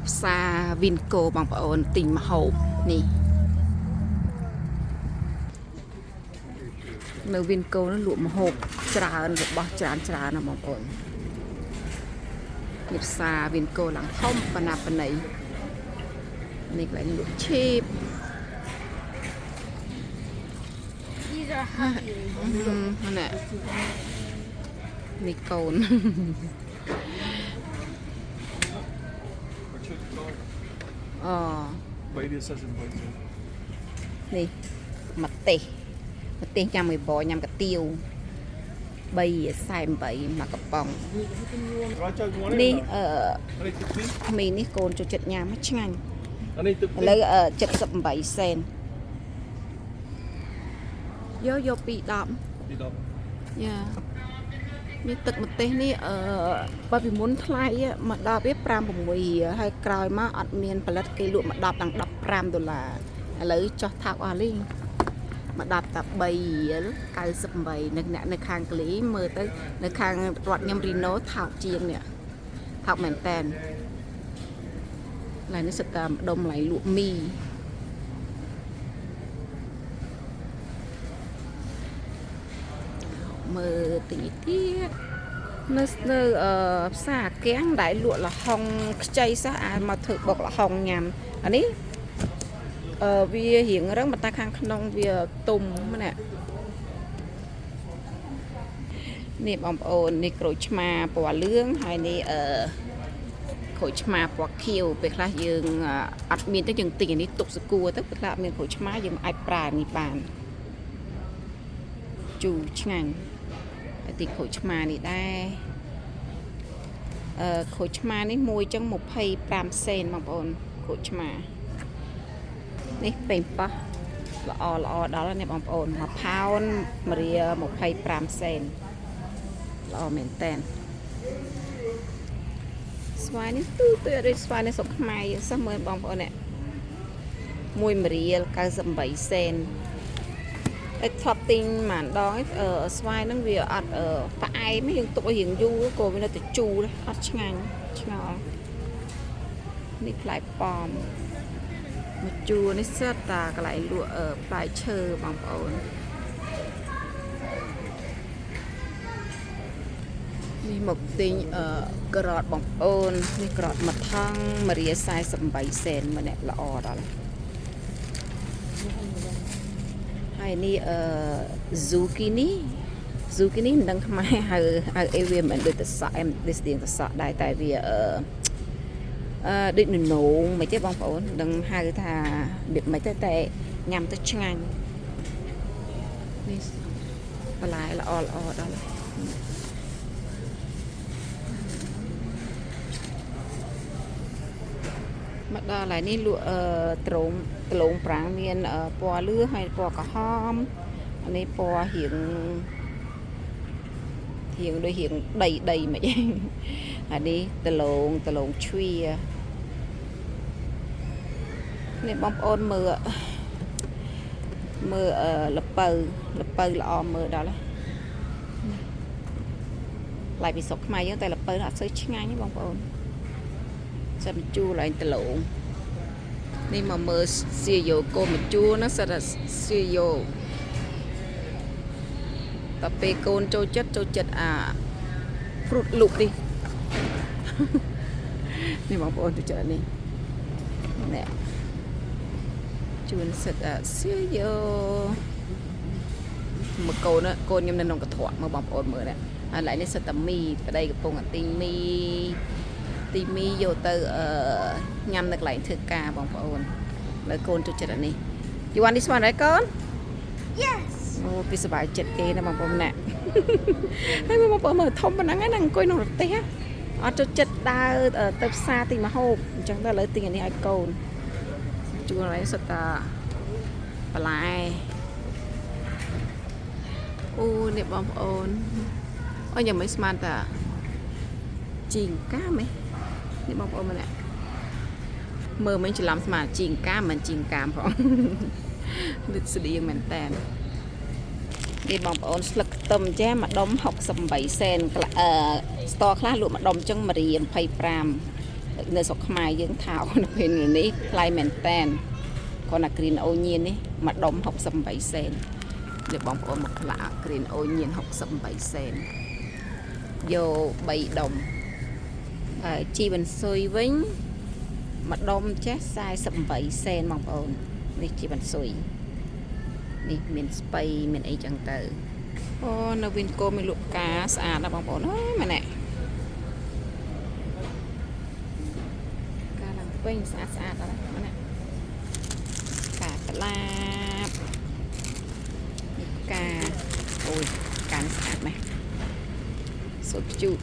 ផ្សារវិនកូបងប្អូនទិញម្ហូបនេះនៅវិនកូនោះលក់ម្ហូបច្រើនរបស់ច្រើនណាបងប្អូននេះផ្សារវិនកូឡើងធំបណ្ណាបណ្ណៃនេះកន្លែងលក់ឈីបនេះកូនអូនេះម្ទេសញ៉ាំមួយបញ៉ាំកាទៀវ348មកកំប៉ុងនេះមីនេះកូនចូលចិត្តញ៉ាំឆ្ងាញ់ឥឡូវ78សេនយក2 10យ៉ានេះទឹកម្ទេសនេះបើពីមុនថ្លៃមក10វា5-6រៀលហើយក្រោយមកអត់មានផលិតគេលក់មក10ដល់$15ឥឡូវចុះថោកអស់លីមក10តែ3រៀល98នៅខាងកលីមើលទៅនៅខាងរថខ្ញុំរីណូថោកជាងនេះថោកមែនតែនឡើយនេះសិតតែម្ដុំឡៃលក់មីមើលទីទៀតនៅផ្សារកៀងដែលលក់ល្ហុងខ្ចីសោះអាចមកធ្វើបុកល្ហុងញ៉ាំអានេះវារៀងរឹងតែខាងក្នុងវាទុំណានេះបងប្អូននេះក្រូចឆ្មាពណ៌លឿងហើយនេះក្រូចឆ្មាពណ៌ខៀវពេលខ្លះយើងអត់មានទៅយើងទិញអានេះទុកសគួរទៅពេលខ្លះមានក្រូចឆ្មាយើងអាចប្រើនេះបានជូរឆ្ងាញ់ហើយទីក្រូចឆ្មានេះដែរក្រូចឆ្មានេះមួយចឹង25សេនបងប្អូនក្រូចឆ្មានេះពេញប៉ោះល្អដល់នេះបងប្អូន1ផោន1រៀល25សេនល្អមែនតែនស្វាយនេះទូទៅដូចស្វាយនេះស្រុកខ្មែរសោះមើលបងប្អូននេះ1រៀល98សេនតែថប់ទិញមួយដងស្វាយហ្នឹងវាអត់ផ្អែមយើងទុកឲ្យរៀងយូរក៏វានៅតែជូរអត់ឆ្ងាញ់ឆ្ងល់នេះផ្លែប៉ោមមកជួរនេះសិតតាកន្លែងលក់ផ្លែឈើបងប្អូននេះមកទិញក្រតបងប្អូននេះក្រតមកថង1រៀល48សេនម្នាក់ល្អដល់ហើយនេះស៊ូគីនីមិនដឹងខ្មែរហៅអីវាមិនដូចទៅសក់ដូចស្ទៀងទៅសក់ដែរតែវាដូចនងមិនទេបងប្អូនដឹងហៅថារបៀបមិនទេតែញ៉ាំទៅឆ្ងាញ់នេះបន្លែល្អដល់មកដល់ហើយនេះលក់ត្លងប្រាំងមានពណ៌លឿងហើយពណ៌ក្រហមអានេះពណ៌រៀងដូចរៀងដីមិនអីអានេះត្លងជ្វានេះបងប្អូនមើលលពៅល្អមើលដល់ឡាយពីស្រុកខ្មែរយើងតែលពៅអត់សូវឆ្ងាញ់ទេបងប្អូនចាំជូរឡើងត្លងនេះមកមើលសៀយ៉ូកូនមកជូរណាសិតតែសៀយ៉ូតែពេលកូនចូលចិត្តអា fruit loop នេះបងប្អូនចូលចិត្តនេះនេះជួនសិតសៀយ៉ូមកកូនខ្ញុំនៅក្នុងកន្ត្រកមើលបងប្អូនមើលនេះហើយឡៃនេះសិតតែមីប្តីកំពុងតែទិញទីមីយកទៅញ៉ាំនៅកន្លែងធ្វើការបងប្អូននៅកូនចូលចិត្តអានេះ You want this one right កូន Yes អូពីសប្បាយចិត្តគេណាបងប្អូនណាហើយបងប្អូនមើលធំប៉ុណ្ណឹងហ្នឹងអង្គុយក្នុងរទេះអត់ចូលចិត្តដើរទៅផ្សារទិញម្ហូបអញ្ចឹងទៅឥឡូវទិញអានេះឲ្យកូនជួនឲ្យសុទ្ធតែបន្លែអូនេះបងប្អូនអូខ្ញុំមិនស្មានតាជីងកាមែននេះបងប្អូនមើលណាមើលមិនច្រឡំស្មានជីងកាមិនជីងកាមផងដូចស្តៀងមែនតើនេះបងប្អូនស្លឹកខ្ទឹមចាម្ដុំ68សេនស្តខ្លះលក់ម្ដុំចឹង1រៀល25 នៅស្រុកខ្មែរយើងថានៅពេលនេះថ្លៃមែនតែនគាត់ណា green onion នេះមួយដុំ68សេននេះបងប្អូនមកផ្លាក់ green onion 68សេនយក3ដុំជីវ៉ាន់ស៊ុយវិញមួយដុំចេះ48សេនបងប្អូននេះជីវ៉ាន់ស៊ុយនេះមានស្ពៃមានអីចឹងទៅអូនៅវិនកូមានលក់ផ្កាស្អាតណាស់បងប្អូនអើយម៉ែណែកាឡើងពេញស្អាតអត់ម៉ែណែកាកឡាបនេះផ្កាអូយកាស្អាតណាស់សុខជូត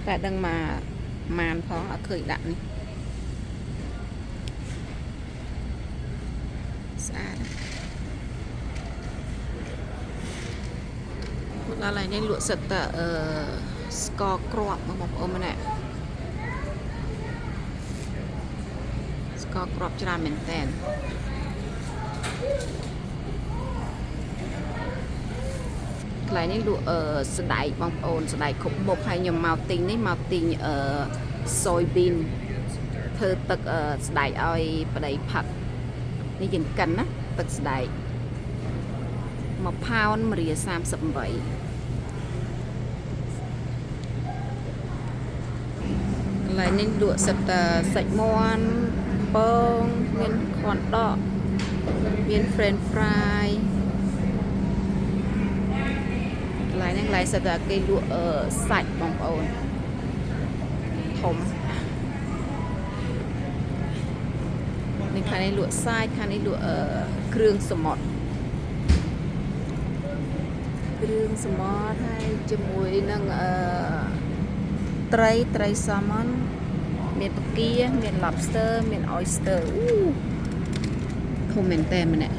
តែដឹងមកម៉ានផងអត់ឃើញដាក់នេះស្អាតដល់ហើយនេះលក់សិតតែស្ករគ្រាប់បងប្អូនម្នាក់ស្ករគ្រាប់ច្រើនមែនតើកន្លែងនេះលក់ស្ដែកបងប្អូនស្ដែកគ្រប់មុខហើយខ្ញុំមកទិញនេះមកទិញsoybean ធ្វើទឹកស្ដែកឲ្យប្តីផឹកនេះយើងកិនណាទឹកស្ដែក1ផោន1.38កន្លែងនេះលក់សិតសាច់មាន់ពងមានខ្វិនដកមាន french fry កន្លែងនេះកន្លែងសិតគេលក់សាច់បងប្អូនធំនេះខាងនេះលក់សាច់ខាងនេះលក់គ្រឿងសមុទ្រហើយជាមួយនឹងត្រីសាម៉ុនមានពគាមាន lobster មាន oyster ធំមែនតើម្នាក់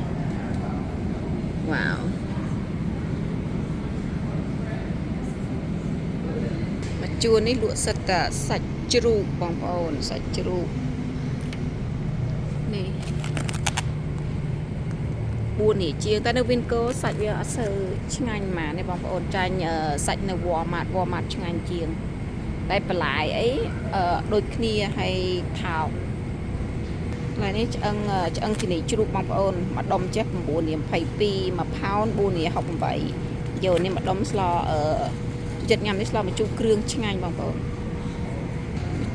វ៉ាវមកជួននេះលក់សិតតែសាច់ជ្រូកបងប្អូនសាច់ជ្រូកនេះ4នេះជាងតែនៅវិនកូសាច់វាអត់សូវឆ្ងាញ់ហ្មងនេះបងប្អូនចាញ់សាច់នៅ Walmart ឆ្ងាញ់ជាងតែបន្លែអីដូចគ្នាហើយថោកកន្លែងនេះឆ្អឹងជំនីជ្រូកបងប្អូនមួយដុំចេះ9.22មួយផោន4.68យកនេះមួយដុំស្លចិត្តញ៉ាំនេះស្លមកជូរគ្រឿងឆ្ងាញ់បងប្អូន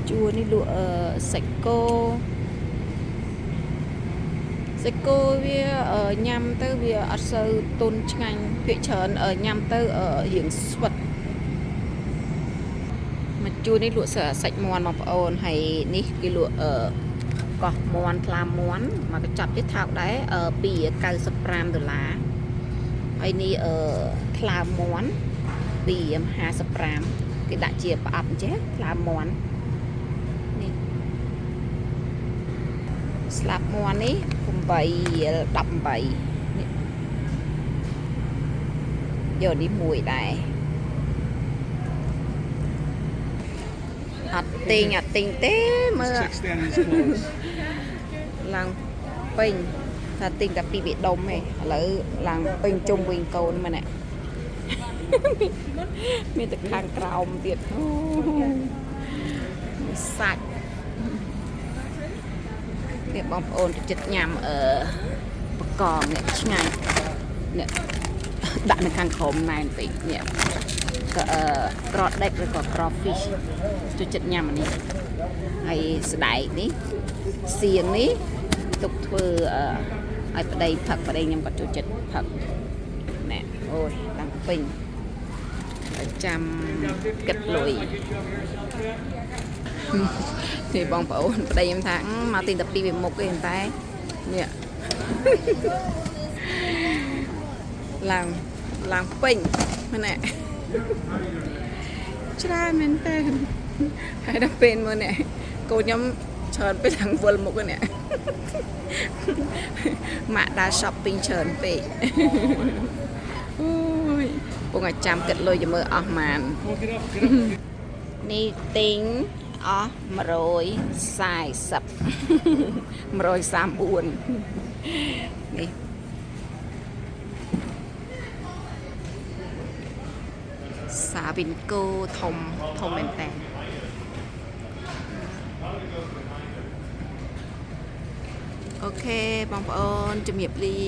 ជួរនេះលក់សាច់គោវាញ៉ាំទៅវាអត់សូវទន់ឆ្ងាញ់ភាគច្រើនញ៉ាំទៅរៀងស្វិតមកជួរនេះលក់សាច់មាន់បងប្អូនហើយនេះគេលក់កោះមាន់ថ្លាមាន់មកកញ្ចប់ទៀតថោកដែរ$2.95ហើយនេះថ្លើមមាន់$2.55គេដាក់ជាប្រអប់ចេះថ្លើមមាន់នេះស្លាប់មាន់នេះ$8.18នេះយកនេះមួយដែរអត់ទិញទេមើលឡើងពេញថាទិញតែ2វិដុំឯងឥឡូវឡើងពេញជុំវិញកូនមែនទេមានតែខាងក្រោមទៀតអូសាច់នេះបងប្អូនចិត្តញ៉ាំបកងនេះឆ្ងាញ់នេះដាក់នៅខាងក្រោមណែនពេកនេះក្រដេកឬក៏ក្រ fish ចិត្តញ៉ាំអានេះហើយស្ដែកនេះសៀងនេះទុកធ្វើឲ្យប្តីផឹកប្តីខ្ញុំក៏ចូលចិត្តផឹកណែអូយតាំងពេញចាំគិតលុយនេះបងប្អូនប្តីខ្ញុំថាមកទិញតែ2វាមុខទេតែនេះឡើងពេញមែនទេច្រើនមែនតើហើយដល់ពេលមើលនេះកូនខ្ញុំច្រើនពេកទាំងវល់មុខនេះម៉ាក់ដើរ shopping ច្រើនពេកអូយពងឲ្យចាំគិតលុយទៅមើលអស់ម៉ាននេះទិញអស់140 134នេះសាវិនកូធំមែនតើ អូខេបងប្អូនជំរាបលា